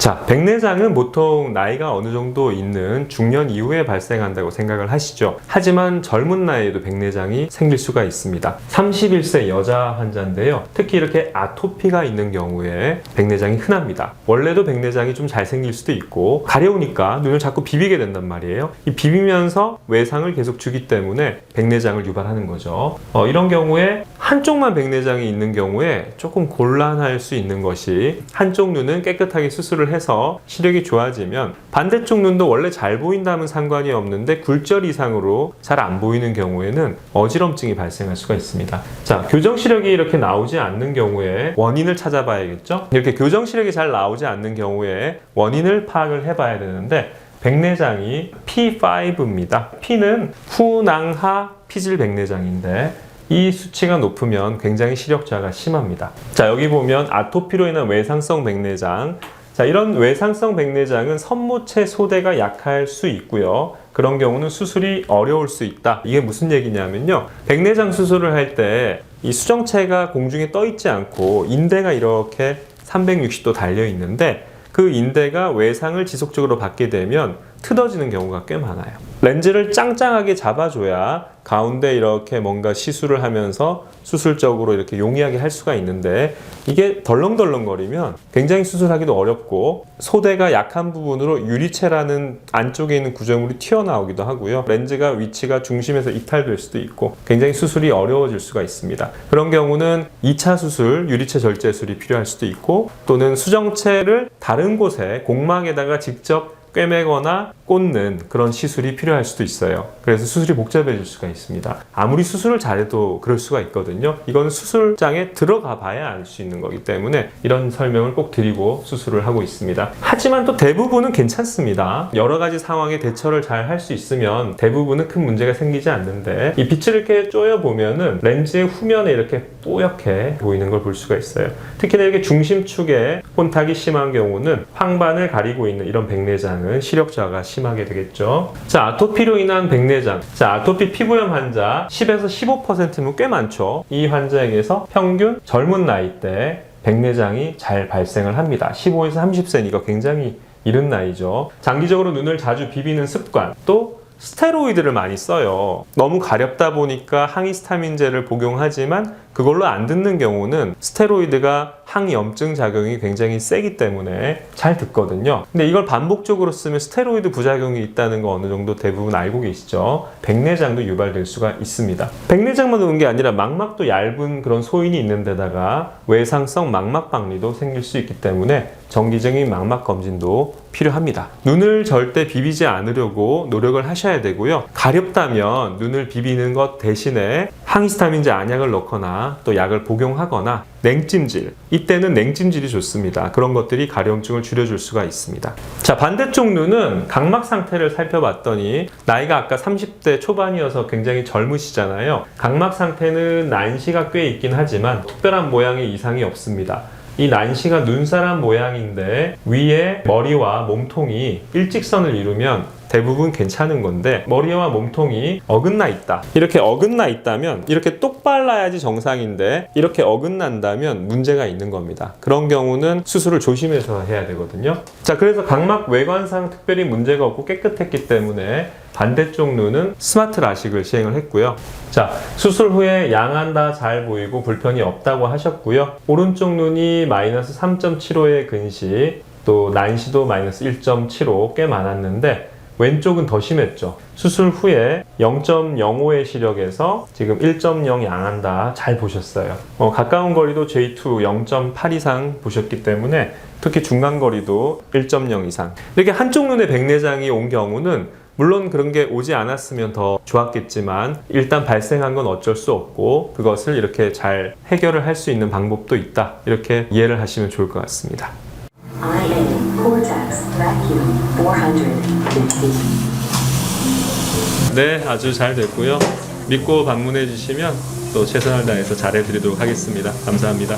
자, 백내장은 보통 나이가 어느 정도 있는 중년 이후에 발생한다고 생각을 하시죠. 하지만 젊은 나이에도 백내장이 생길 수가 있습니다. 31세 여자 환자인데요. 특히 이렇게 아토피가 있는 경우에 백내장이 흔합니다. 원래도 백내장이 좀 잘 생길 수도 있고 가려우니까 눈을 자꾸 비비게 된단 말이에요. 이 비비면서 외상을 계속 주기 때문에 백내장을 유발하는 거죠. 이런 경우에 한쪽만 백내장이 있는 경우에 조금 곤란할 수 있는 것이 한쪽 눈은 깨끗하게 수술을 해서 시력이 좋아지면 반대쪽 눈도 원래 잘 보인다면 상관이 없는데 굴절 이상으로 잘 안 보이는 경우에는 어지럼증이 발생할 수가 있습니다. 자, 교정 시력이 이렇게 나오지 않는 경우에 원인을 찾아봐야겠죠? 이렇게 교정 시력이 잘 나오지 않는 경우에 원인을 파악을 해봐야 되는데 백내장이 P5입니다. P는 후낭하 피질 백내장인데 이 수치가 높으면 굉장히 시력 저하가 심합니다. 자, 여기 보면 아토피로 인한 외상성 백내장. 자, 이런 외상성 백내장은 선모체 소대가 약할 수 있고요. 그런 경우는 수술이 어려울 수 있다. 이게 무슨 얘기냐면요. 백내장 수술을 할 때 이 수정체가 공중에 떠 있지 않고 인대가 이렇게 360도 달려 있는데 그 인대가 외상을 지속적으로 받게 되면 틀어지는 경우가 꽤 많아요. 렌즈를 짱짱하게 잡아줘야 가운데 이렇게 뭔가 시술을 하면서 수술적으로 이렇게 용이하게 할 수가 있는데 이게 덜렁덜렁거리면 굉장히 수술하기도 어렵고 소대가 약한 부분으로 유리체라는 안쪽에 있는 구조물이 튀어나오기도 하고요. 렌즈가 위치가 중심에서 이탈될 수도 있고 굉장히 수술이 어려워질 수가 있습니다. 그런 경우는 2차 수술, 유리체 절제술이 필요할 수도 있고 또는 수정체를 다른 곳에 공막에다가 직접 꿰매거나 꽂는 그런 시술이 필요할 수도 있어요. 그래서 수술이 복잡해질 수가 있습니다. 아무리 수술을 잘해도 그럴 수가 있거든요. 이건 수술장에 들어가 봐야 알 수 있는 거기 때문에 이런 설명을 꼭 드리고 수술을 하고 있습니다. 하지만 또 대부분은 괜찮습니다. 여러 가지 상황에 대처를 잘 할 수 있으면 대부분은 큰 문제가 생기지 않는데 이 빛을 이렇게 쪼여 보면은 렌즈의 후면에 이렇게 뽀얗게 보이는 걸 볼 수가 있어요. 특히나 이렇게 중심축에 혼탁이 심한 경우는 황반을 가리고 있는 이런 백내장은 시력 저하가 심하게 되겠죠. 자, 아토피로 인한 백내장. 자, 아토피 피부염 환자 10에서 15%면 꽤 많죠. 이 환자에게서 평균 젊은 나이 때 백내장이 잘 발생을 합니다. 15에서 30세니까 굉장히 이른 나이죠. 장기적으로 눈을 자주 비비는 습관, 또 스테로이드를 많이 써요. 너무 가렵다 보니까 항히스타민제를 복용하지만 그걸로 안 듣는 경우는 스테로이드가 항염증 작용이 굉장히 세기 때문에 잘 듣거든요. 근데 이걸 반복적으로 쓰면 스테로이드 부작용이 있다는 거 어느 정도 대부분 알고 계시죠? 백내장도 유발될 수가 있습니다. 백내장만 오는 게 아니라 망막도 얇은 그런 소인이 있는 데다가 외상성 망막박리도 생길 수 있기 때문에 정기적인 망막 검진도 필요합니다. 눈을 절대 비비지 않으려고 노력을 하셔야 되고요. 가렵다면 눈을 비비는 것 대신에 항히스타민제 안약을 넣거나 또 약을 복용하거나 냉찜질, 이때는 냉찜질이 좋습니다. 그런 것들이 가려움증을 줄여줄 수가 있습니다. 자, 반대쪽 눈은 각막 상태를 살펴봤더니 나이가 아까 30대 초반이어서 굉장히 젊으시잖아요. 각막 상태는 난시가 꽤 있긴 하지만 특별한 모양의 이상이 없습니다. 이 난시가 눈사람 모양인데 위에 머리와 몸통이 일직선을 이루면 대부분 괜찮은 건데 머리와 몸통이 어긋나 있다. 이렇게 어긋나 있다면 이렇게 똑 발라야지 정상인데 이렇게 어긋난다면 문제가 있는 겁니다. 그런 경우는 수술을 조심해서 해야 되거든요. 자, 그래서 각막 외관상 특별히 문제가 없고 깨끗했기 때문에 반대쪽 눈은 스마트 라식을 시행을 했고요. 자, 수술 후에 양안 다 잘 보이고 불편이 없다고 하셨고요. 오른쪽 눈이 마이너스 3.75의 근시, 또 난시도 마이너스 1.75 꽤 많았는데 왼쪽은 더 심했죠. 수술 후에 0.05의 시력에서 지금 1.0 양안 다 잘 보셨어요. 가까운 거리도 J2 0.8 이상 보셨기 때문에 특히 중간 거리도 1.0 이상. 이렇게 한쪽 눈에 백내장이 온 경우는 물론 그런 게 오지 않았으면 더 좋았겠지만 일단 발생한 건 어쩔 수 없고 그것을 이렇게 잘 해결을 할 수 있는 방법도 있다. 이렇게 이해를 하시면 좋을 것 같습니다. 네, 아주 잘 됐고요. 믿고 방문해 주시면 또 최선을 다해서 잘해 드리도록 하겠습니다. 감사합니다.